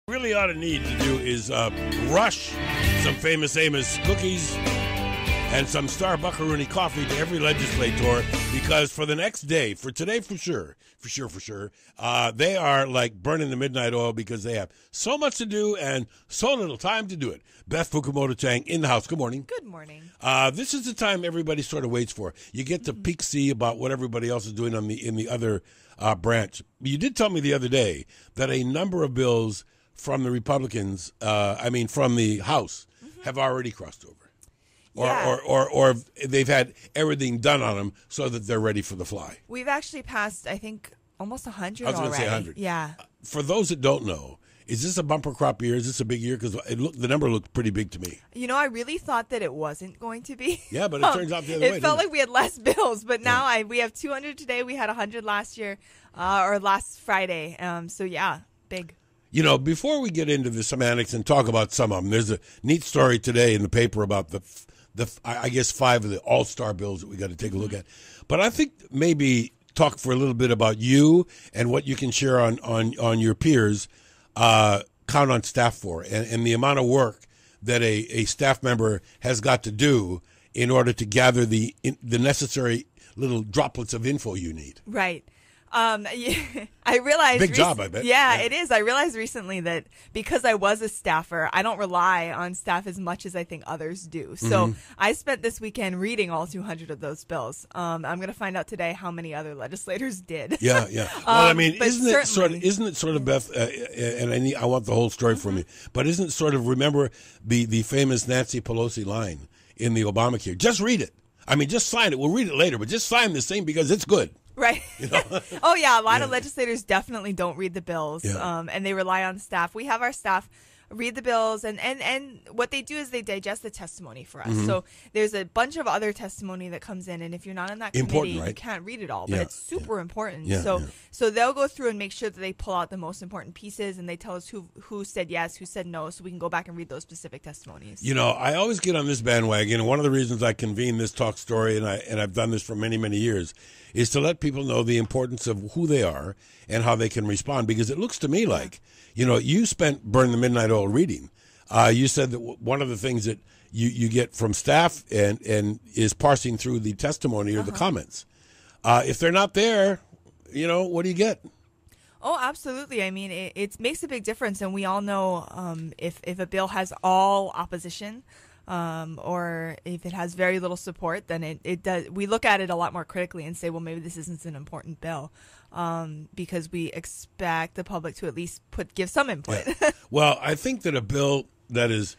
Really ought to need to do is rush some Famous Amos cookies and some Starbuckaroonie coffee to every legislator, because for the next day, for today for sure, they are like burning the midnight oil because they have so much to do and so little time to do it. Beth Fukumoto Chang in the house. Good morning. Good morning. This is the time everybody sort of waits for. You get to peek see about what everybody else is doing in the other branch. You did tell me the other day that a number of bills from the Republicans, from the House, have already crossed over. Or they've had everything done on them so that they're ready for the fly. We've actually passed, I think, almost 100 I was going to say 100. Yeah. For those that don't know, is this a bumper crop year? Is this a big year? Because the number looked pretty big to me. You know, I really thought that it wasn't going to be. Yeah, but it turns out the other way. It felt like we had less bills, but now we have 200 today. We had 100 last year, or last Friday. Big. You know, before we get into the semantics and talk about some of them, there's a neat story today in the paper about the I guess 5 of the all-star bills that we got to take a look at. But I think maybe talk for a little bit about you and what you can share on your peers, count on staff for, and the amount of work that a staff member has got to do in order to gather the necessary little droplets of info you need. Right. I realized big job, I bet. Yeah, it is. I realized recently that because I was a staffer, I don't rely on staff as much as I think others do. So I spent this weekend reading all 200 of those bills. I'm going to find out today how many other legislators did. Yeah. Well, I mean, isn't it sort of Beth? And I want the whole story from you. But isn't it sort of, remember the famous Nancy Pelosi line in the Obamacare? Just read it. I mean, just sign it. We'll read it later, but just sign this thing because it's good. Right. You know? Oh, yeah. A lot of legislators definitely don't read the bills, and they rely on staff. We have our staff read the bills, and what they do is they digest the testimony for us. So there's a bunch of other testimony that comes in, and if you're not in that committee, right? You can't read it all, but it's super important. So they'll go through and make sure that they pull out the most important pieces, and they tell us who said yes, who said no, so we can go back and read those specific testimonies. You know, I always get on this bandwagon, and one of the reasons I convene this talk story, and I've done this for many, many years, is to let people know the importance of who they are and how they can respond. Because it looks to me like, you know, you spent burn the midnight oil reading. You said that one of the things that you get from staff and is parsing through the testimony or the comments. If they're not there, you know, what do you get? Oh, absolutely. I mean, it makes a big difference. And we all know if a bill has all opposition, or if it has very little support, then it does. We look at it a lot more critically and say, well, maybe this isn't an important bill, because we expect the public to at least give some input. Yeah. Well, I think that a bill that is,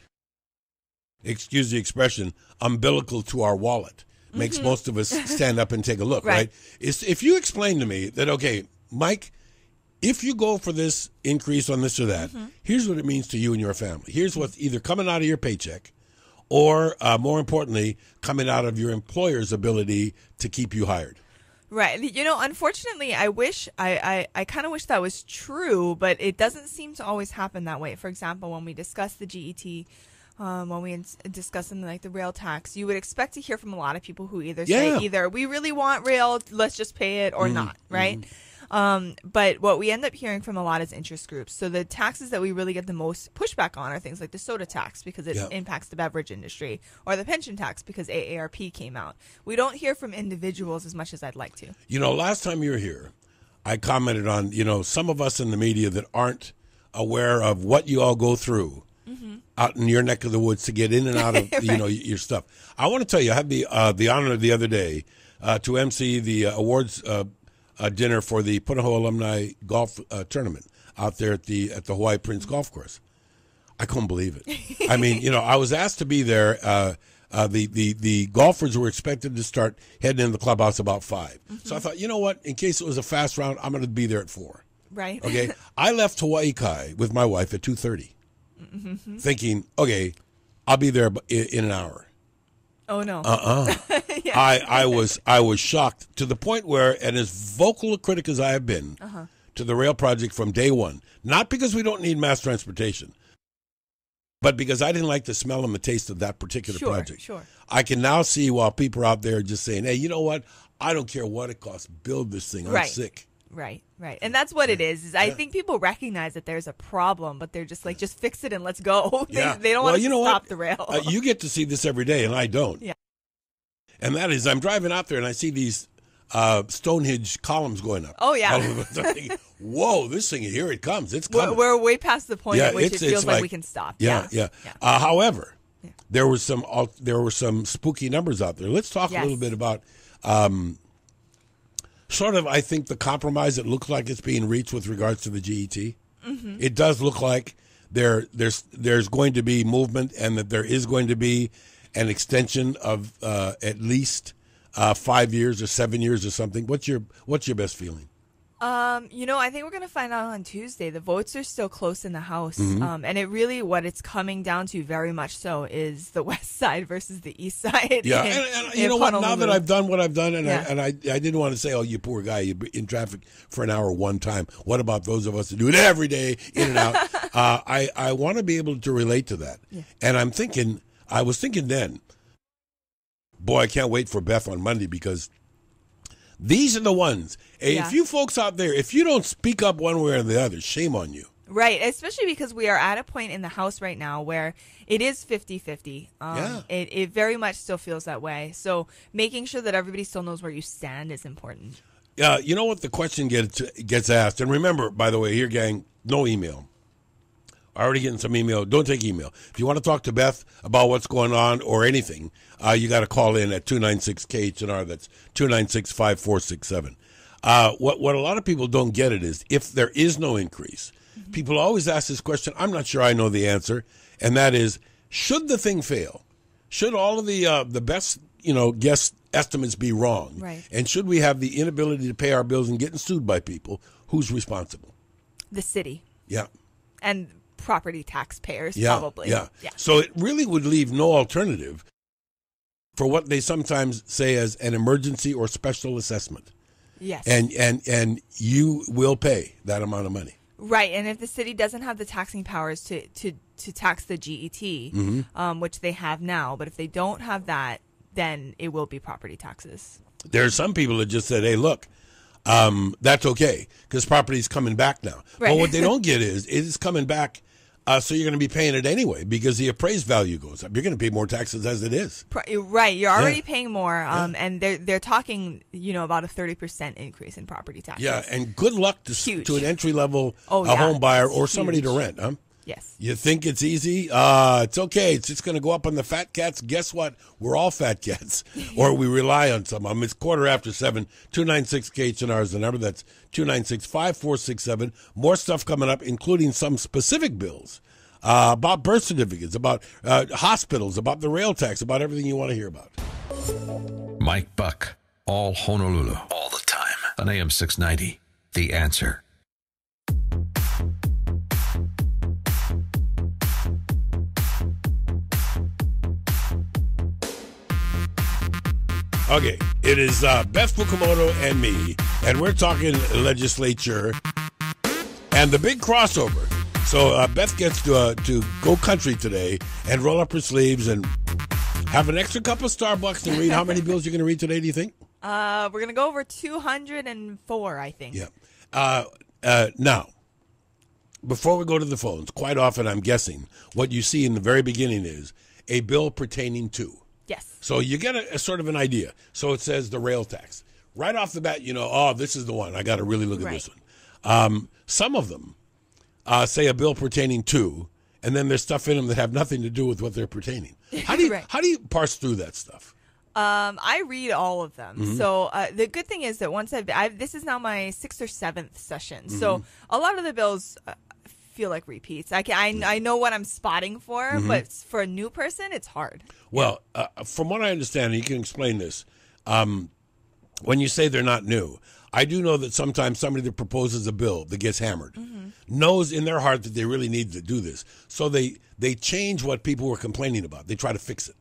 excuse the expression, umbilical to our wallet makes most of us stand up and take a look, right? If you explain to me that, okay, Mike, if you go for this increase on this or that, here's what it means to you and your family. Here's what's either coming out of your paycheck, or more importantly, coming out of your employer's ability to keep you hired. Right. You know, unfortunately, I kind of wish that was true, but it doesn't seem to always happen that way. For example, when we discuss the GET, when we discuss something like the rail tax, you would expect to hear from a lot of people who say either we really want rail, let's just pay it, or not, right? But what we end up hearing from a lot is interest groups. So the taxes that we really get the most pushback on are things like the soda tax, because it impacts the beverage industry, or the pension tax because AARP came out. We don't hear from individuals as much as I'd like to. You know, last time you were here, I commented on, you know, some of us in the media that aren't aware of what you all go through out in your neck of the woods to get in and out of, you know, your stuff. I want to tell you, I had the honor the other day to MC the awards dinner for the Punahou Alumni Golf Tournament out there at the Hawaii Prince Golf Course. I couldn't believe it. I mean, you know, I was asked to be there. The golfers were expected to start heading into the clubhouse about 5. So I thought, you know what? In case it was a fast round, I'm going to be there at 4. Right. Okay. I left Hawaii Kai with my wife at 2:30, thinking, okay, I'll be there in an hour. Oh no. I was shocked to the point where, and as vocal a critic as I have been to the rail project from day one, not because we don't need mass transportation, but because I didn't like the smell and the taste of that particular project. Sure. I can now see while people are out there just saying, hey, you know what? I don't care what it costs. Build this thing. I'm sick. Right. And that's what it is I think people recognize that there's a problem, but they're just like, just fix it and let's go. They don't want to stop the rail. You get to see this every day, and I don't. Yeah. And that is, I'm driving out there, and I see these Stonehenge columns going up. Oh, yeah. I'm thinking, whoa, this thing, here it comes. It's coming. We're way past the point at which it feels like we can stop. Yeah. However, there were some spooky numbers out there. Let's talk a little bit about sort of, I think, the compromise that looks like it's being reached with regards to the GET. Mm-hmm. It does look like there's going to be movement, and that there is going to be an extension of at least 5 years or 7 years or something. What's your best feeling? I think we're going to find out on Tuesday. The votes are still close in the House. Mm-hmm. And it really, what it's coming down to very much so is the West Side versus the East Side. Yeah. And you know what? Now that I've done what I've done, and I didn't want to say, oh, you poor guy, you're in traffic for an hour one time. What about those of us that do it every day, in and out? I want to be able to relate to that. Yeah. And I was thinking then, boy, I can't wait for Beth on Monday, because these are the ones. If you folks out there, if you don't speak up one way or the other, shame on you. Right, especially because we are at a point in the House right now where it is 50-50. It very much still feels that way. So making sure that everybody still knows where you stand is important. You know what? The question gets asked. And remember, by the way, here, gang, no email. Already getting some email. Don't take email. If you want to talk to Beth about what's going on or anything, you got to call in at 296-KHNR. That's 296-5467. What a lot of people don't get it is, if there is no increase, mm-hmm. people always ask this question. I'm not sure I know the answer, and that is, should the thing fail? Should all of the best guess estimates be wrong? Right. And should we have the inability to pay our bills and getting sued by people? Who's responsible? The city. Yeah. And property taxpayers, probably. Yeah. So it really would leave no alternative for what they sometimes say as an emergency or special assessment. Yes. And you will pay that amount of money. Right. And if the city doesn't have the taxing powers to tax the GET, mm-hmm. Which they have now, but if they don't have that, then it will be property taxes. There are some people that just said, hey, look, that's okay because property's coming back now. Right. But what they don't get is it's coming back. So you're going to be paying it anyway because the appraised value goes up. You're going to pay more taxes as it is. Right. You're already paying more. And they're talking, about a 30% increase in property taxes. Yeah. And good luck to an entry level home buyer or somebody to rent. Huh? Yes. You think it's easy? It's okay. It's just going to go up on the fat cats. Guess what? We're all fat cats, or we rely on some. It's 7:15. 296-KHNR is the number. That's 296-5467. More stuff coming up, including some specific bills about birth certificates, about hospitals, about the rail tax, about everything you want to hear about. Mike Buck, all Honolulu, all the time. On AM 690, The Answer. Okay, it is Beth Fukumoto and me, and we're talking legislature and the big crossover. So Beth gets to go country today and roll up her sleeves and have an extra cup of Starbucks and read. How many bills you're going to read today, do you think? We're going to go over 204, I think. Yeah. Now, before we go to the phones, quite often I'm guessing what you see in the very beginning is a bill pertaining to. Yes. So you get a sort of an idea. So it says the rail tax. Right off the bat, this is the one. I got to really look at this one. Some of them say a bill pertaining to, and then there's stuff in them that have nothing to do with what they're pertaining. How do you parse through that stuff? I read all of them. Mm-hmm. So the good thing is that once this is now my 6th or 7th session. Mm-hmm. So a lot of the bills feel like repeats. I know what I'm spotting for, mm-hmm. but for a new person, it's hard. Well, from what I understand, and you can explain this, when you say they're not new, I do know that sometimes somebody that proposes a bill that gets hammered mm-hmm. knows in their heart that they really need to do this. So they change what people were complaining about. They try to fix it.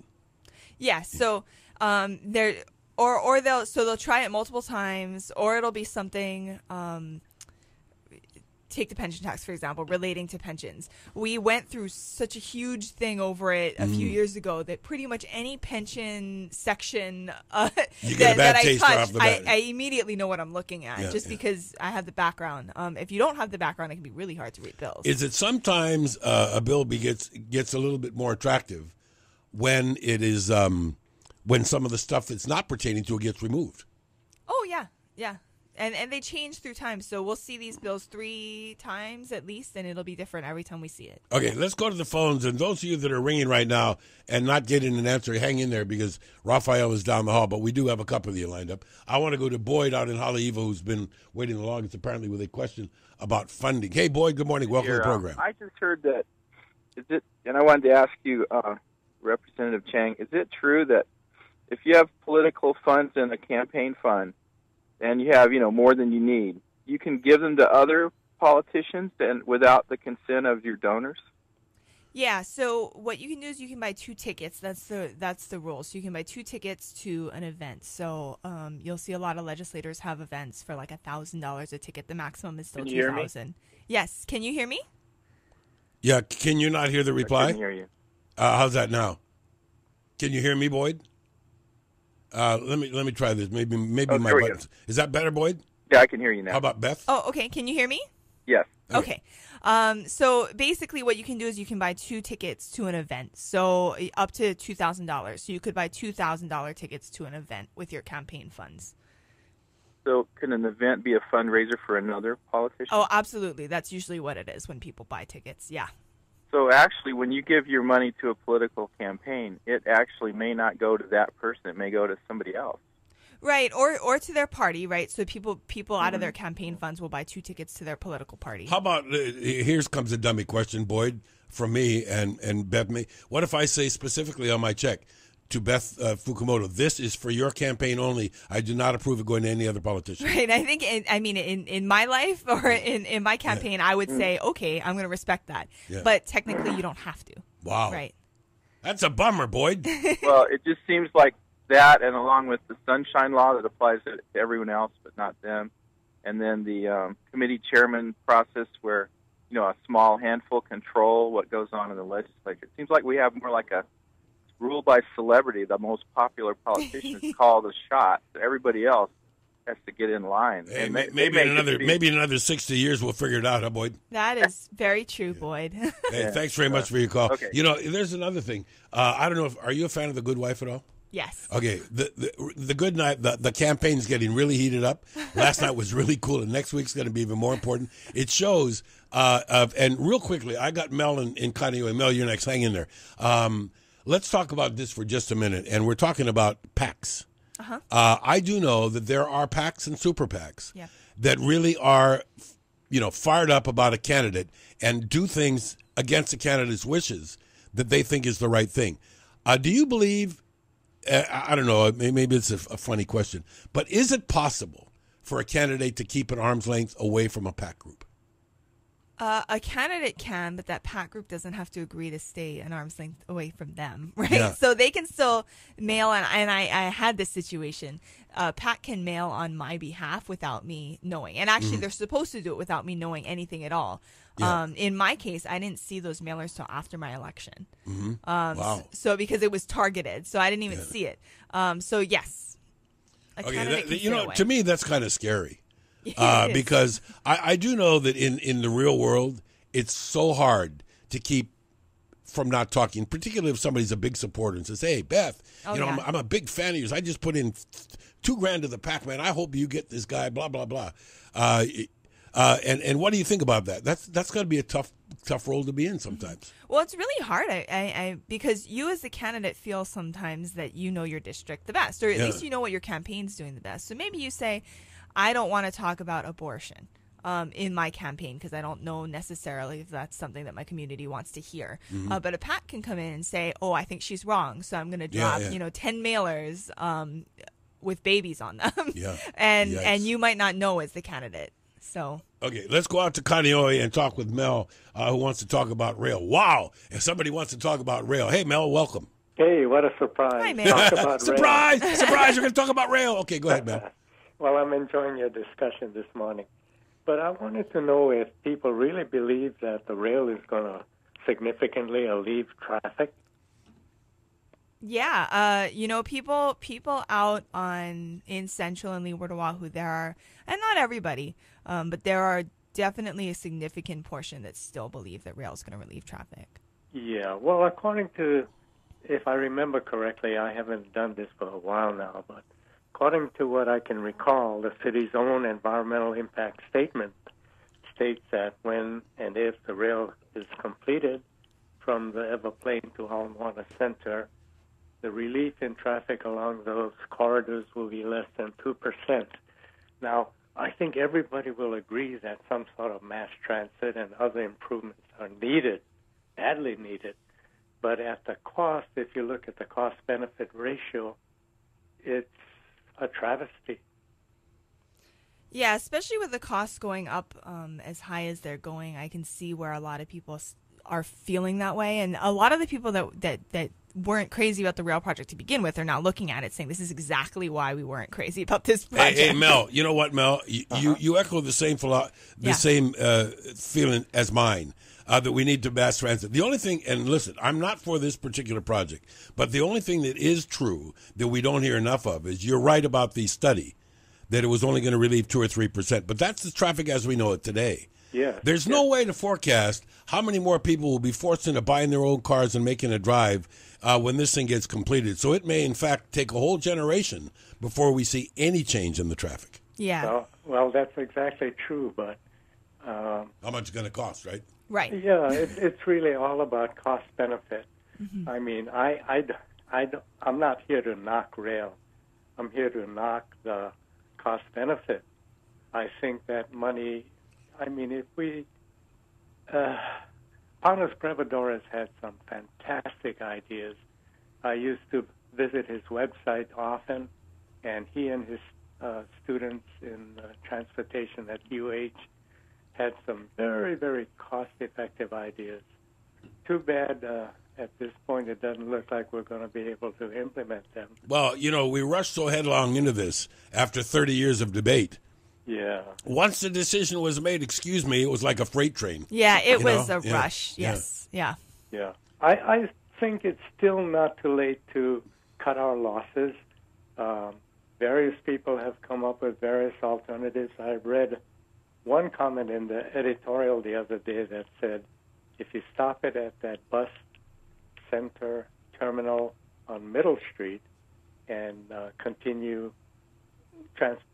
Yeah, so they'll try it multiple times, or it'll be something take the pension tax, for example, relating to pensions. We went through such a huge thing over it a few years ago that pretty much any pension section that I touch, I immediately know what I'm looking at because I have the background. If you don't have the background, it can be really hard to read bills. Is it sometimes a bill gets a little bit more attractive when it is when some of the stuff that's not pertaining to it gets removed? Oh, yeah. And they change through time. So we'll see these bills 3 times at least, and it'll be different every time we see it. Okay, let's go to the phones. And those of you that are ringing right now and not getting an answer, hang in there because Raphael is down the hall, but we do have a couple of you lined up. I want to go to Boyd out in Haleiwa, who's been waiting the longest, apparently, with a question about funding. Hey, Boyd, good morning. Welcome to the program. I just heard that, and I wanted to ask you, Representative Chang, is it true that if you have political funds in a campaign fund, and you have, more than you need, you can give them to other politicians and without the consent of your donors? Yeah, so what you can do is you can buy 2 tickets. That's the rule. So you can buy 2 tickets to an event. So you'll see a lot of legislators have events for like $1,000 a ticket. The maximum is still $2,000. Yes, can you hear me? Yeah, can you not hear the reply? I can hear you. How's that now? Can you hear me, Boyd? Let me try this. Maybe my buttons. Is that better, Boyd? Yeah, I can hear you now. How about Beth? Oh, okay. Can you hear me? Yes. Okay. So basically what you can do is you can buy 2 tickets to an event. So up to $2,000. So you could buy $2,000 tickets to an event with your campaign funds. So can an event be a fundraiser for another politician? Oh, absolutely. That's usually what it is when people buy tickets. Yeah. So actually, when you give your money to a political campaign, it actually may not go to that person. It may go to somebody else. Right, or to their party, right? So people out of their campaign funds will buy 2 tickets to their political party. How about, here comes a dummy question, Boyd, from me and Beth. What if I say specifically on my check to Beth Fukumoto, this is for your campaign only. I do not approve of going to any other politician. Right. I think, in my life or in my campaign, I would say, okay, I'm going to respect that. Yeah. But technically, you don't have to. Wow. Right. That's a bummer, Boyd. Well, it just seems like that, and along with the sunshine law that applies to everyone else but not them, and then the committee chairman process where, a small handful control what goes on in the legislature. It seems like we have more like a rule by celebrity. The most popular politicians call the shots. Everybody else has to get in line. Hey, maybe in another 60 years we'll figure it out, huh, Boyd? That is very true, Boyd. Hey, thanks very much for your call. Okay. There's another thing. I don't know are you a fan of The Good Wife at all? Yes. Okay. The Good Night, the campaign's getting really heated up. Last night was really cool, and next week's going to be even more important. It shows, and real quickly, I got Mel in Kaneohe. Mel, you're next. Hang in there. Let's talk about this for just a minute, and we're talking about PACs. Uh-huh. I do know that there are PACs and super PACs that really are, fired up about a candidate and do things against the candidate's wishes that they think is the right thing. Do you believe, I don't know, maybe it's a funny question, but is it possible for a candidate to keep an arm's length away from a PAC group? A candidate can, but that PAC group doesn't have to agree to stay an arm's length away from them, right? Yeah. So they can still mail, and I had this situation. PAC can mail on my behalf without me knowing. And actually, they're supposed to do it without me knowing anything at all. Yeah. In my case, I didn't see those mailers till after my election. Wow. So because it was targeted, so I didn't even see it. So yes, a candidate can stay away. To me, that's kind of scary. Because I do know that in the real world, it's so hard to keep from not talking, particularly if somebody's a big supporter and says, hey, Beth, I'm a big fan of yours. I just put in $2,000 to the PAC, man. I hope you get this guy, blah, blah, blah. And what do you think about that? That's got to be a tough role to be in sometimes. Well, it's really hard because you as the candidate feel sometimes that you know your district the best, or at least you know what your campaign's doing the best. So maybe you say, I don't want to talk about abortion in my campaign because I don't know necessarily if that's something that my community wants to hear. But a PAC can come in and say, oh, I think she's wrong, so I'm going to drop 10 mailers with babies on them. And you might not know as the candidate. So okay, let's go out to Kaneohe and talk with Mel, who wants to talk about rail. Wow, if somebody wants to talk about rail. Hey, Mel, welcome. Hey, what a surprise. Hi, Mel. Talk about surprise, rail. surprise, you're going to talk about rail. Okay, go ahead, Mel. Well, I'm enjoying your discussion this morning. But I wanted to know if people really believe that the rail is going to significantly alleviate traffic. Yeah, people out in Central and Leeward Oahu, there are, and not everybody, but there are definitely a significant portion that still believe that rail is going to relieve traffic. Yeah, well, according to, if I remember correctly, I haven't done this for a while now, but according to what I can recall, the city's own environmental impact statement states that when and if the rail is completed from the Everplain to Halmwana Center, the relief in traffic along those corridors will be less than 2%. Now, I think everybody will agree that some sort of mass transit and other improvements are needed, badly needed. But at the cost, if you look at the cost-benefit ratio, it's a travesty. Yeah, especially with the costs going up as high as they're going, I can see where a lot of people are feeling that way. And a lot of the people that weren't crazy about the rail project to begin with are now looking at it saying this is exactly why we weren't crazy about this project. Hey, Mel, you know what, Mel? You echo the same feeling as mine, that we need to mass transit. The only thing, and listen, I'm not for this particular project, but the only thing that is true that we don't hear enough of is you're right about the study that it was only going to relieve 2 or 3%, but that's the traffic as we know it today. Yeah. There's no way to forecast how many more people will be forced into buying their own cars and making a drive when this thing gets completed. So it may, in fact, take a whole generation before we see any change in the traffic. Yeah. Well, that's exactly true, but... how much it's going to cost, right? Right. Yeah, it's really all about cost-benefit. Mm-hmm. I mean, I'm not here to knock rail. I'm here to knock the cost-benefit. I think that money... I mean, if we... Panos Brevadores had some fantastic ideas. I used to visit his website often, and he and his students in transportation at UH had some very, very cost-effective ideas. Too bad at this point it doesn't look like we're going to be able to implement them. Well, you know, we rushed so headlong into this after 30 years of debate. Yeah. Once the decision was made, excuse me, it was like a freight train. Yeah, it was a rush. Yes. Yeah. Yeah. I think it's still not too late to cut our losses. Various people have come up with various alternatives. I read one comment in the editorial the other day that said, if you stop it at that bus center terminal on Middle Street and continue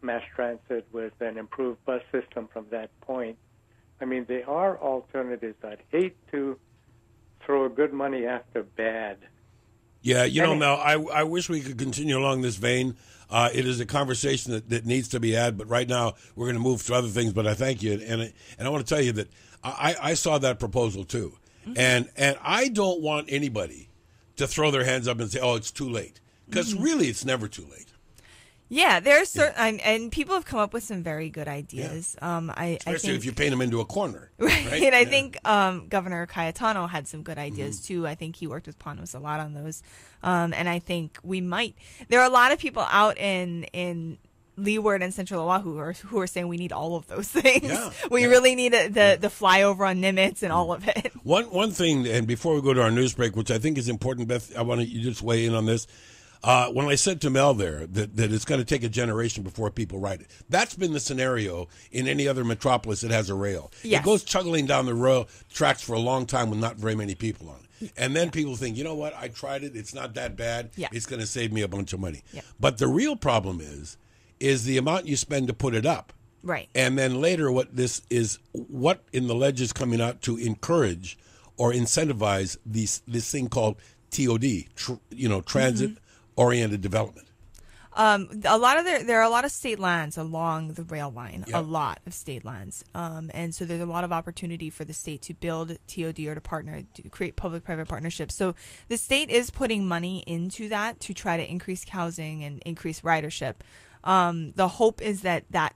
mass transit with an improved bus system from that point. I mean, there are alternatives. I'd hate to throw good money after bad. Yeah, you know, Mel, I wish we could continue along this vein. It is a conversation that needs to be had, but right now we're going to move to other things. But I thank you, and I want to tell you that I saw that proposal too, and I don't want anybody to throw their hands up and say, "Oh, it's too late," because really, it's never too late. Yeah, there's certain, and people have come up with some very good ideas. Yeah. I think, if you paint them into a corner, right? And I think Governor Cayetano had some good ideas too. I think he worked with Panos a lot on those, and I think we might. There are a lot of people out in Leeward and Central Oahu who are saying we need all of those things. Yeah. We really need the flyover on Nimitz and all of it. One thing, and before we go to our news break, which I think is important, Beth, I want you to just weigh in on this. When I said to Mel there that it's going to take a generation before people ride it, that's been the scenario in any other metropolis that has a rail. Yes. It goes chuggling down the rail tracks for a long time with not very many people on it. And then people think, you know what, I tried it, it's not that bad, it's going to save me a bunch of money. Yeah. But the real problem is the amount you spend to put it up. Right. And then later what in the ledge is coming out to encourage or incentivize this thing called TOD, transit oriented development. There are a lot of state lands along the rail line, a lot of state lands. And so there's a lot of opportunity for the state to build TOD or to partner, to create public-private partnerships. So the state is putting money into that to try to increase housing and increase ridership. The hope is that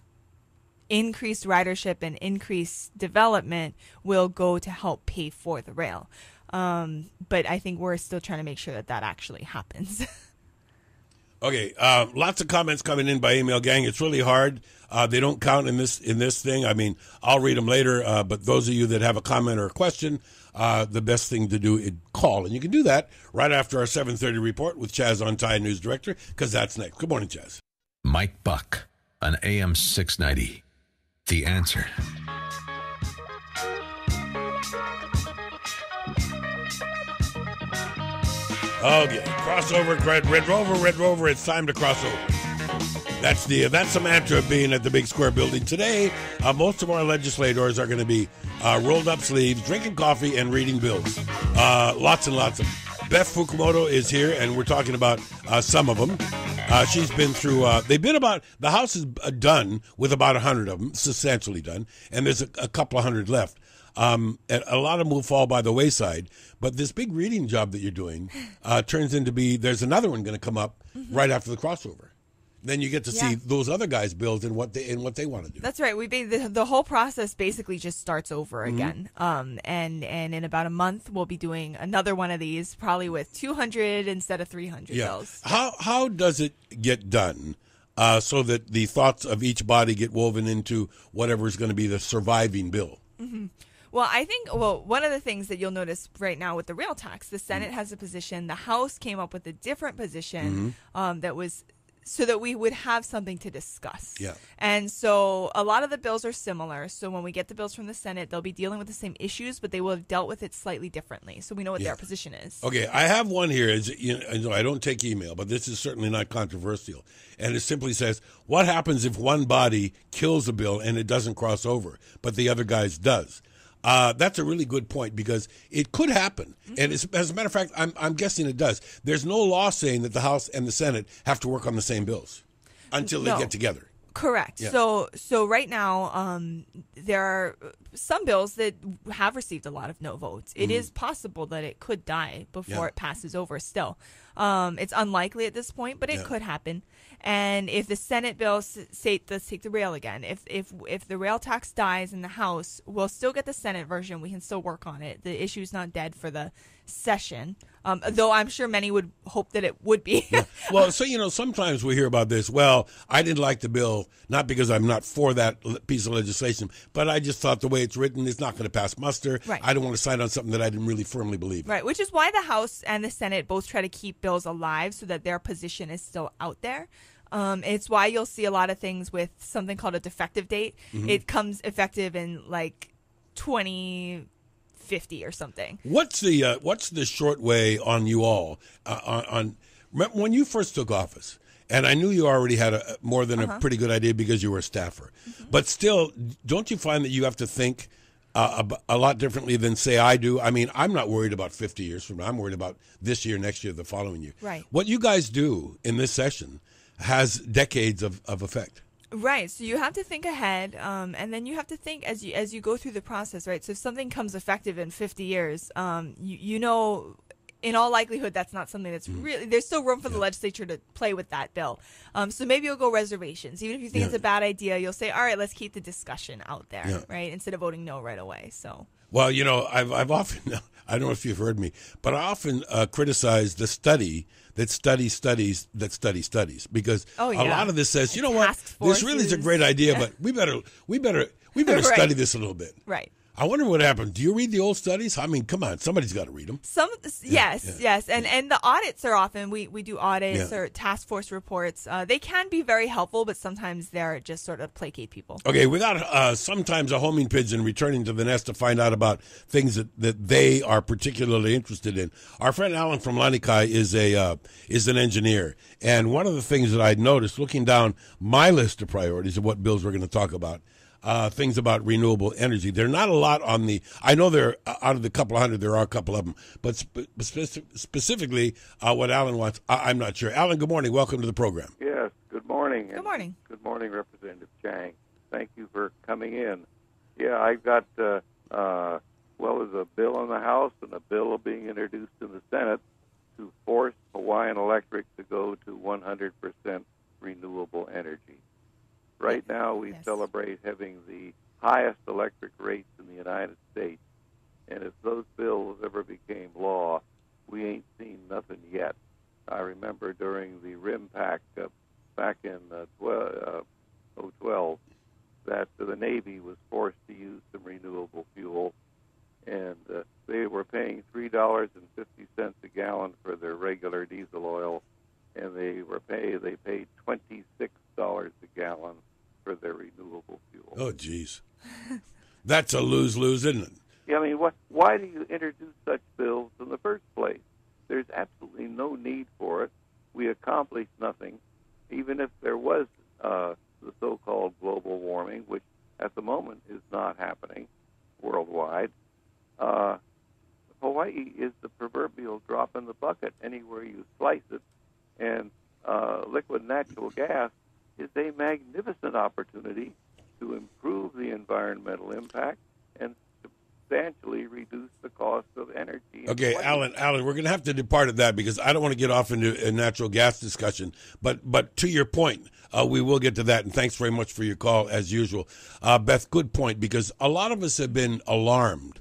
increased ridership and increased development will go to help pay for the rail. But I think we're still trying to make sure that actually happens. Okay, lots of comments coming in by email, gang. It's really hard. They don't count in this thing. I mean, I'll read them later. But those of you that have a comment or a question, the best thing to do is call, and you can do that right after our 7:30 report with Chaz on Tide News Director, because that's next. Good morning, Chaz. Mike Buck on AM 690. The Answer. Okay, crossover, Red Rover, it's time to cross over. That's the mantra of being at the Big Square Building. Today, most of our legislators are going to be rolled up sleeves, drinking coffee, and reading bills. Lots and lots of them. Beth Fukumoto is here, and we're talking about some of them. She's been through, the House is done with about 100 of them, substantially done, and there's a couple of hundred left. And a lot of them will fall by the wayside, but this big reading job that you're doing turns into there's another one going to come up right after the crossover. Then you get to see those other guys' bills and what they want to do. That's right. The whole process basically just starts over again. And in about a month, we'll be doing another one of these, probably with 200 instead of 300 bills. How does it get done so that the thoughts of each body get woven into whatever is going to be the surviving bill? Mm-hmm. Well, I think, one of the things that you'll notice right now with the rail tax, the Senate has a position, the House came up with a different position that was so that we would have something to discuss. Yeah. And so a lot of the bills are similar. So when we get the bills from the Senate, they'll be dealing with the same issues, but they will have dealt with it slightly differently. So we know what their position is. Okay, I have one here. I don't take email, but this is certainly not controversial. And it simply says, what happens if one body kills a bill and it doesn't cross over, but the other guy's does? That's a really good point, because it could happen. And as a matter of fact, I'm guessing it does. There's no law saying that the House and the Senate have to work on the same bills until they get together. Correct. Yeah. So right now, there are some bills that have received a lot of no votes. It is possible that it could die before it passes over still. It's unlikely at this point, but it could happen. And if the Senate bill, say, let's take the rail again. If the rail tax dies in the House, we'll still get the Senate version. We can still work on it. The issue's not dead for the session, though I'm sure many would hope that it would be. Well, so, sometimes we hear about this. Well, I didn't like the bill, not because I'm not for that piece of legislation, but I just thought the way it's written is not going to pass muster. Right. I don't want to sign on something that I didn't really firmly believe in. Right, which is why the House and the Senate both try to keep bills alive so that their position is still out there. It's why you'll see a lot of things with something called a defective date. It comes effective in 2050 or something. What's the short way on you all remember when you first took office? And I knew you already had more than a pretty good idea because you were a staffer. But still, don't you find that you have to think a lot differently than, say, I do? I mean, I'm not worried about 50 years from now. I'm worried about this year, next year, the following year. Right. What you guys do in this session has decades of effect. Right. So you have to think ahead, and then you have to think as you go through the process, right? So if something comes effective in 50 years, you know, in all likelihood, that's not something that's really, there's still room for the legislature to play with that bill. So maybe you'll go reservations. Even if you think it's a bad idea, you'll say, all right, let's keep the discussion out there, right? Instead of voting no right away. So. Well, I've often, I don't know if you've heard me, but I often criticize the study that studies, because a lot of this says, what, this really is a great idea, but we better right. Study this a little bit. Right. I wonder what happened. Do you read the old studies? I mean, come on, somebody's got to read them. Yes, and the audits are often we do audits or task force reports. They can be very helpful, but sometimes they're just sort of placate people. Okay, we got sometimes a homing pigeon returning to the nest to find out about things that they are particularly interested in. Our friend Alan from Lanikai is an engineer, and one of the things that I'd noticed looking down my list of priorities of what bills we're going to talk about. Things about renewable energy. There are not a lot on I know there out of the couple of hundred, there are a couple of them, but specifically what Alan wants, I'm not sure. Alan, good morning. Welcome to the program. Yes, good morning. Good morning. Good morning, Representative Chang. Thank you for coming in. Yeah, I've got, there's a bill in the House and a bill being introduced in the Senate to force Hawaiian Electric to go to 100% renewable energy. Right now, we celebrate having the highest electric rates in the United States. And if those bills ever became law, we ain't seen nothing yet. I remember during the RIM Pact $3.50 a gallon for their regular diesel oil, and they paid $26 a gallon for their renewable fuel. Oh, geez. That's a lose-lose, isn't it? Yeah, I mean, why do you introduce such bills in the first place? There's absolutely no need for it. We accomplish nothing. Even if there was the so-called global warming, which at the moment is not happening worldwide, Hawaii is the proverbial drop in the bucket anywhere you slice it, and liquid natural gas is a magnificent opportunity to improve the environmental impact and substantially reduce the cost of energy. Okay, Alan, we're going to have to depart at that because I don't want to get off into a natural gas discussion. But to your point, we will get to that, and thanks very much for your call, as usual. Beth, good point, because a lot of us have been alarmed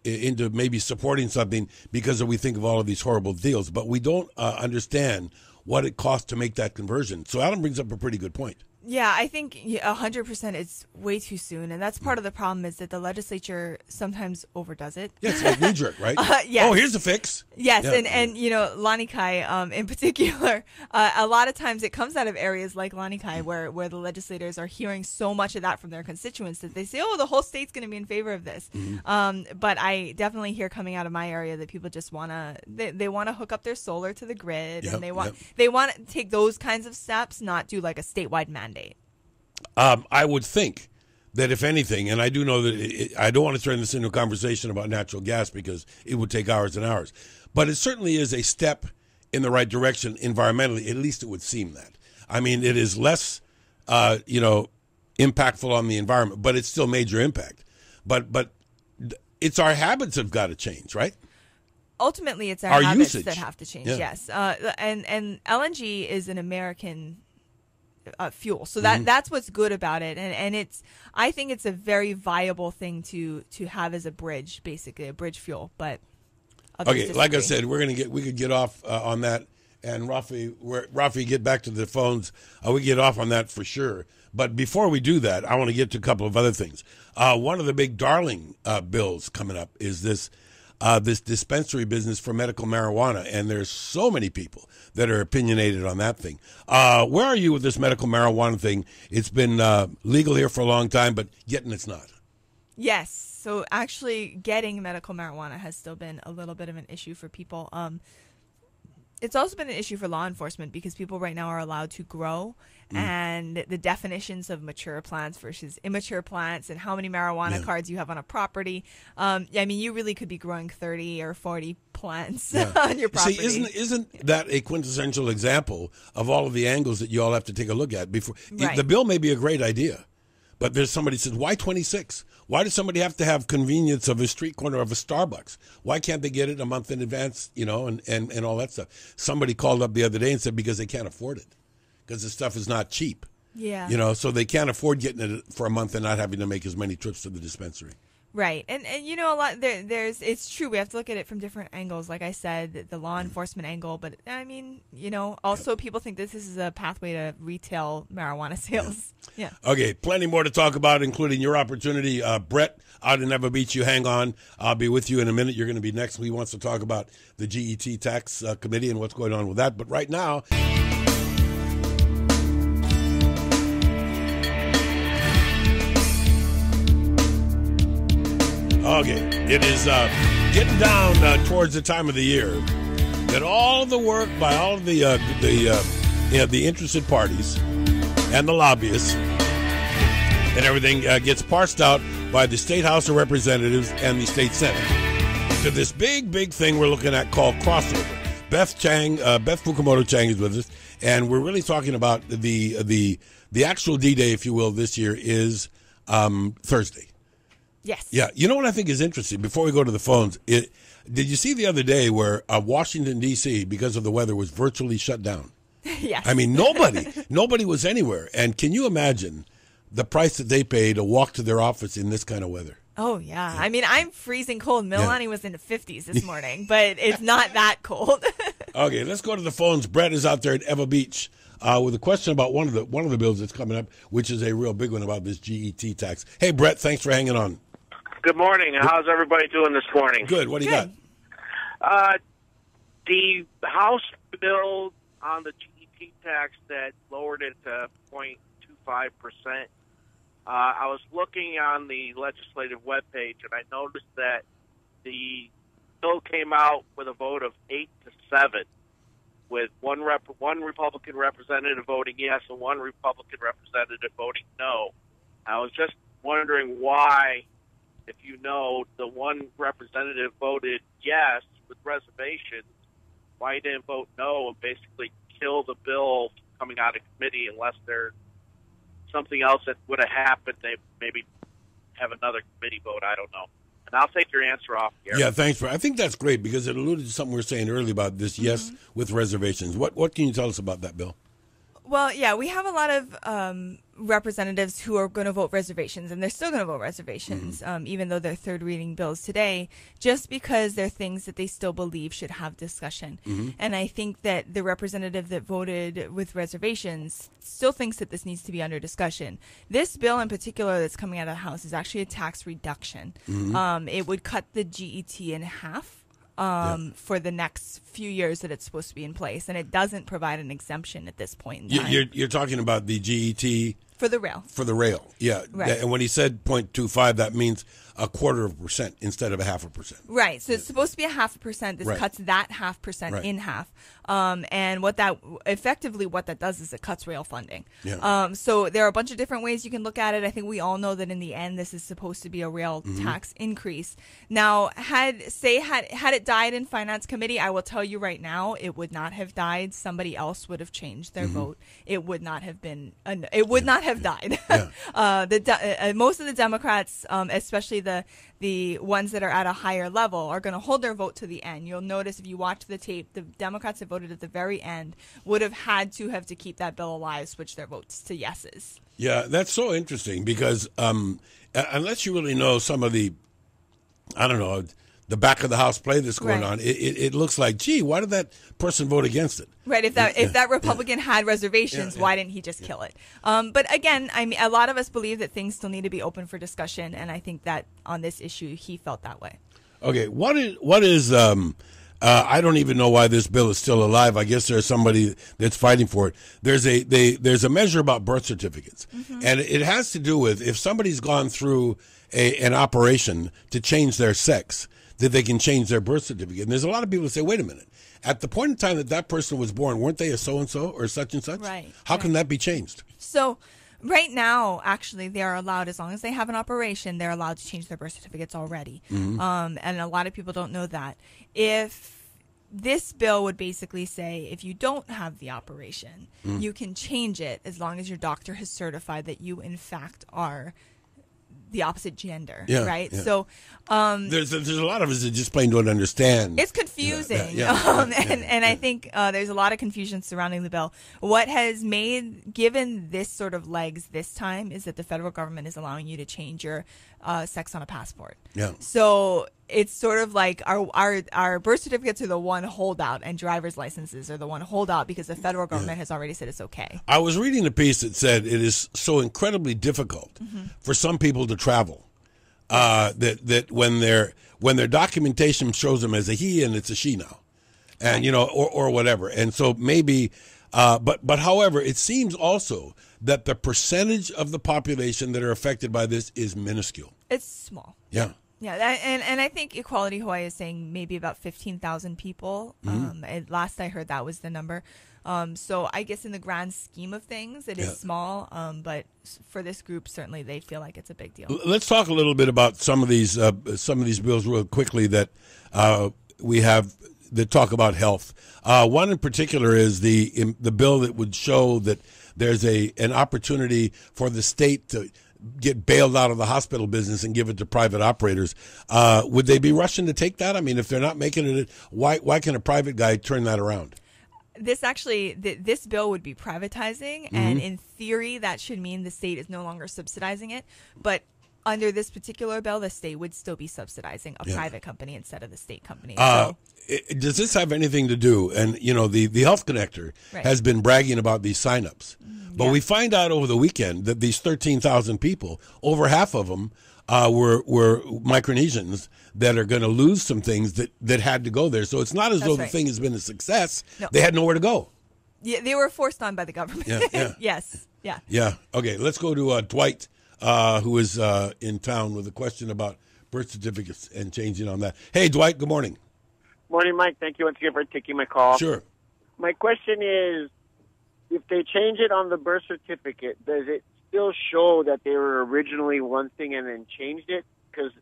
into maybe supporting something because we think of all of these horrible deals, but we don't understand what it costs to make that conversion. So Alan brings up a pretty good point. Yeah, I think 100% it's way too soon, and that's part of the problem is that the legislature sometimes overdoes it. Yeah, it's like knee-jerk, right? Yes. Oh, here's a fix. Yes, Yeah. and Lanikai in particular, a lot of times it comes out of areas like Lanikai where the legislators are hearing so much of that from their constituents that they say, oh, the whole state's going to be in favor of this. Mm-hmm. But I definitely hear coming out of my area that people just want to they want to hook up their solar to the grid, and they want to take those kinds of steps, not do like a statewide mandate. I would think that if anything, and I do know that I don't want to turn this into a conversation about natural gas because it would take hours and hours, but it certainly is a step in the right direction environmentally. At least it would seem that. I mean, it is less, impactful on the environment, but it's still major impact. But it's our habits have got to change, right? Ultimately, it's our habits usage that have to change. Yeah. Yes, and LNG is an American fuel, so that's what's good about it, and I think it's a very viable thing to have as a bridge, basically a bridge fuel. But okay, like I said, we could get off on that, and Rafi, get back to the phones. We get off on that for sure. But before we do that, I want to get to a couple of other things. One of the big darling bills coming up is this dispensary business for medical marijuana, and there's so many people that are opinionated on that thing. Where are you with this medical marijuana thing? It's been legal here for a long time, but yet it's not. Yes, so actually getting medical marijuana has still been a little bit of an issue for people. It's also been an issue for law enforcement because people right now are allowed to grow, and the definitions of mature plants versus immature plants and how many marijuana cards you have on a property. I mean, you really could be growing 30 or 40 plants on your property. See, isn't that a quintessential example of all of the angles that you all have to take a look at before? Right. The bill may be a great idea, but there's somebody says, why 26? Why does somebody have to have convenience of a street corner of a Starbucks? Why can't they get it a month in advance, and all that stuff? Somebody called up the other day and said because they can't afford it, because the stuff is not cheap. Yeah. So they can't afford getting it for a month and not having to make as many trips to the dispensary. Right, and a lot it's true. We have to look at it from different angles. Like I said, the law enforcement angle, but I mean, also people think this is a pathway to retail marijuana sales. Yeah. Okay, plenty more to talk about, including your opportunity. Brett out in Ever Beach, you hang on. I'll be with you in a minute. You're going to be next. He wants to talk about the GET tax committee and what's going on with that. But right now. Okay, it is getting down towards the time of the year that all of the work by all of the interested parties and the lobbyists and everything gets parsed out by the State House of Representatives and the State Senate to this big thing we're looking at called crossover. Beth Fukumoto Chang is with us, and we're really talking about the actual D-Day, if you will, this year is Thursday. Yes. Yeah. You know what I think is interesting? Before we go to the phones, did you see the other day where Washington, D.C., because of the weather, was virtually shut down? Yes. I mean, nobody was anywhere. And can you imagine the price that they pay to walk to their office in this kind of weather? Oh, yeah. I mean, I'm freezing cold. Milani was in the 50s this morning, but it's not that cold. Okay, let's go to the phones. Brett is out there at Ever Beach with a question about one of the bills that's coming up, which is a real big one about this GET tax. Hey, Brett, thanks for hanging on. Good morning. How's everybody doing this morning? Good. What do you got? The House bill on the GET tax that lowered it to 0.25%. I was looking on the legislative webpage, and I noticed that the bill came out with a vote of 8-7, with one Republican representative voting yes and one Republican representative voting no. I was just wondering why, if you know, the one representative voted yes with reservations, why he didn't vote no and basically kill the bill coming out of committee unless there's something else that would have happened. They maybe have another committee vote. I don't know. And I'll take your answer off here. Yeah, thanks. I think that's great because it alluded to something we were saying earlier about this yes with reservations. What can you tell us about that, Bill? Well, yeah, we have a lot of representatives who are going to vote reservations, and they're still going to vote reservations, even though they're third reading bills today, just because they're things that they still believe should have discussion. And I think that the representative that voted with reservations still thinks that this needs to be under discussion. This bill in particular that's coming out of the House is actually a tax reduction. It would cut the GET in half. For the next few years that it's supposed to be in place, and it doesn't provide an exemption at this point in time. You're talking about the GET for the rail. For the rail, yeah. Right. And when he said 0.25, that means 0.25% instead of 0.5%. Right. So it's supposed to be 0.5%. This cuts that 0.5% in half. And what that does is it cuts rail funding. So there are a bunch of different ways you can look at it. I think we all know that in the end, this is supposed to be a rail tax increase. Now, had it died in Finance Committee, I will tell you right now, it would not have died. Somebody else would have changed their vote. It would not have been. It would not have died. Most of the Democrats, especially the ones that are at a higher level, are going to hold their vote to the end. You'll notice if you watch the tape, the Democrats that voted at the very end would have had to keep that bill alive, switch their votes to yeses. Yeah, that's so interesting because unless you really know some of the, I don't know, the back of the house play that's going on, it looks like, gee, why did that person vote against it? Right. If that Republican had reservations, why didn't he just kill it? But again, I mean, a lot of us believe that things still need to be open for discussion, and I think that on this issue, he felt that way. Okay, what is I don't even know why this bill is still alive. I guess there's somebody that's fighting for it. There's a measure about birth certificates, and it has to do with if somebody's gone through an operation to change their sex, that they can change their birth certificate. And there's a lot of people that say, wait a minute, at the point in time that person was born, weren't they a so-and-so or such and such? Right. How can that be changed? So right now, actually, they are allowed, as long as they have an operation, they're allowed to change their birth certificates already. And a lot of people don't know that. If this bill would basically say if you don't have the operation, you can change it as long as your doctor has certified that you, in fact, are the opposite gender, right? Yeah. So there's a lot of us that just plain don't understand. It's confusing, and I think there's a lot of confusion surrounding the bill. What has given this sort of legs this time is that the federal government is allowing you to change your sex on a passport. Yeah. So it's sort of like our birth certificates are the one holdout, and driver's licenses are the one holdout because the federal government has already said it's okay. I was reading a piece that said it is so incredibly difficult for some people to travel that when their documentation shows them as a he and it's a she now, and or whatever, and so maybe, but however, it seems also that the percentage of the population that are affected by this is minuscule. It's small. Yeah. Yeah, and I think Equality Hawaii is saying maybe about 15,000 people. Last I heard, that was the number. So I guess in the grand scheme of things, it is small. But for this group, certainly they feel like it's a big deal. Let's talk a little bit about some of these bills real quickly that we have that talk about health. One in particular is the bill that would show that there's an opportunity for the state to get bailed out of the hospital business and give it to private operators. Would they be rushing to take that? I mean, if they're not making it, why can a private guy turn that around? This bill would be privatizing, and in theory, that should mean the state is no longer subsidizing it. But under this particular bill, the state would still be subsidizing a private company instead of the state company. Does this have anything to do? And the Health Connector has been bragging about these signups, but we find out over the weekend that these 13,000 people, over half of them were Micronesians that are going to lose some things that had to go there. So it's not as though the thing has been a success. No. They had nowhere to go. Yeah, they were forced on by the government. Yeah. Yes. Yeah. Yeah. Okay, let's go to Dwight, who is in town with a question about birth certificates and changing on that. Hey, Dwight, good morning. Morning, Mike. Thank you once again for taking my call. Sure. My question is, if they change it on the birth certificate, does it still show that they were originally one thing and then changed it? Because,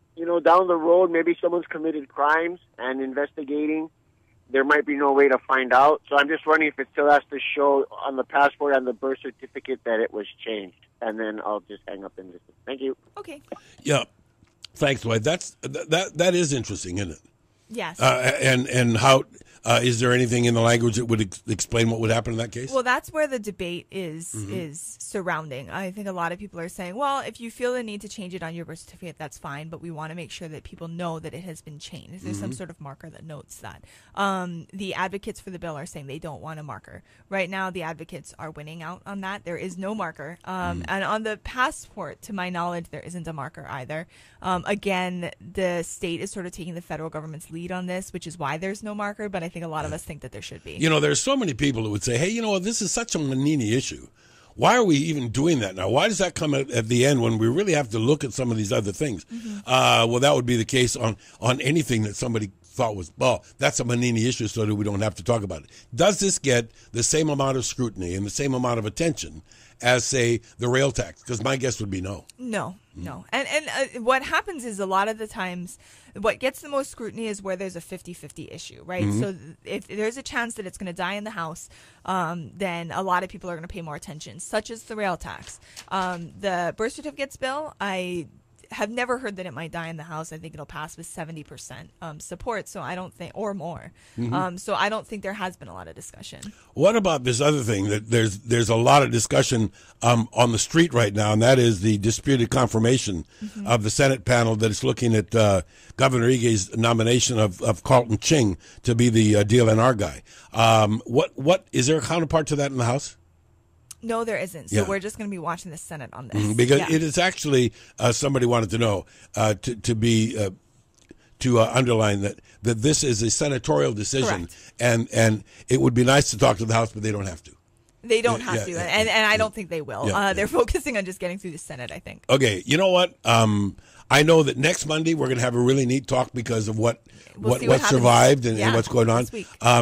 down the road, maybe someone's committed crimes and investigating. There might be no way to find out. So I'm just wondering if it still has to show on the passport and the birth certificate that it was changed. And then I'll just hang up and listen. Thank you. Okay. Yeah. Thanks, Dwight. That is interesting, isn't it? Yes. And how is there anything in the language that would explain what would happen in that case? Well, that's where the debate is surrounding. I think a lot of people are saying, well, if you feel the need to change it on your birth certificate, that's fine, but we want to make sure that people know that it has been changed. There's some sort of marker that notes that. The advocates for the bill are saying they don't want a marker. Right now, the advocates are winning out on that. There is no marker. And on the passport, to my knowledge, there isn't a marker either. Again, the state is sort of taking the federal government's lead on this, which is why there's no marker, but I think a lot of us think that there should be. There's so many people who would say, hey, this is such a Manini issue. Why are we even doing that now? Why does that come at the end when we really have to look at some of these other things? Well, that would be the case on anything that somebody thought was, well, that's a Manini issue, so that we don't have to talk about it. Does this get the same amount of scrutiny and the same amount of attention as, say, the rail tax? Because my guess would be no. No. And what happens is a lot of the times what gets the most scrutiny is where there's a 50-50 issue, right? So if there's a chance that it's going to die in the House, then a lot of people are going to pay more attention, such as the rail tax. The birth certificates bill, I have never heard that it might die in the House. I think it'll pass with 70% support, so I don't think, or more. So I don't think there has been a lot of discussion. What about this other thing that there's a lot of discussion on the street right now, and that is the disputed confirmation of the Senate panel that is looking at Governor Ige's nomination of Carlton Ching to be the DLNR guy. What is there a counterpart to that in the House? No, there isn't. So we're just going to be watching the Senate on this. Because it is actually, somebody wanted to know, to underline that this is a senatorial decision. Correct. And it would be nice to talk to the House, but they don't have to. They don't have to, and I don't think they will. They're focusing on just getting through the Senate, I think. Okay, you know what? I know that next Monday we're going to have a really neat talk because of what survived and what's going on.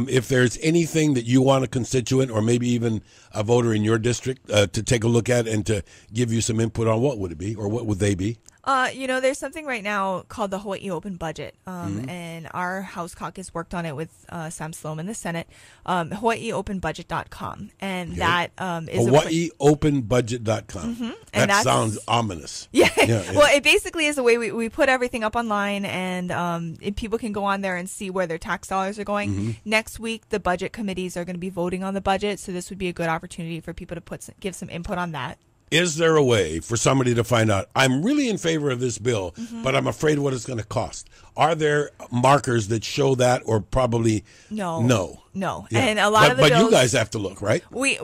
If there's anything that you want a constituent or maybe even a voter in your district to take a look at and to give you some input on, what would it be or what would they be? There's something right now called the Hawaii Open Budget, and our House caucus worked on it with Sam Sloan in the Senate. HawaiiOpenBudget.com, and that is HawaiiOpenBudget.com. That sounds ominous. Yeah. Well, it basically is a way we put everything up online, and people can go on there and see where their tax dollars are going. Next week, the budget committees are going to be voting on the budget, so this would be a good opportunity for people to give some input on that. Is there a way for somebody to find out, I'm really in favor of this bill, but I'm afraid what it's going to cost? Are there markers that show that, or probably no? Yeah. And a lot of the bills, but you guys have to look, right? We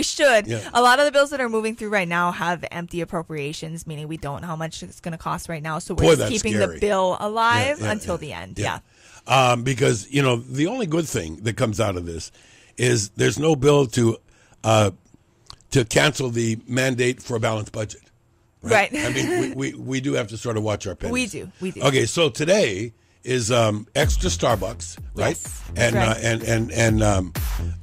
should. Yeah. A lot of the bills that are moving through right now have empty appropriations, meaning we don't know how much it's going to cost right now. So we're just keeping the bill alive until the end. Because, the only good thing that comes out of this is there's no bill to cancel the mandate for a balanced budget. Right. I mean, we do have to sort of watch our pennies. We do. Okay, so today is extra Starbucks, right? Yes, and right. And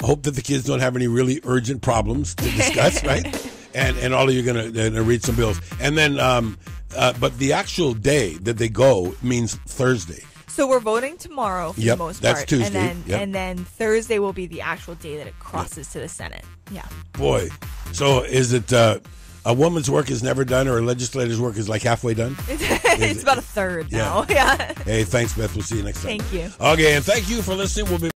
hope that the kids don't have any really urgent problems to discuss, right? And all of you are going to read some bills. And then, but the actual day that they go means Thursday. So we're voting tomorrow for the most part. That's Tuesday. And then Thursday will be the actual day that it crosses to the Senate. Yeah. Boy. So is it a woman's work is never done, or a legislator's work is like halfway done? It's about a third now. Yeah. Hey, thanks, Beth. We'll see you next time. Thank you. Okay, and thank you for listening. We'll be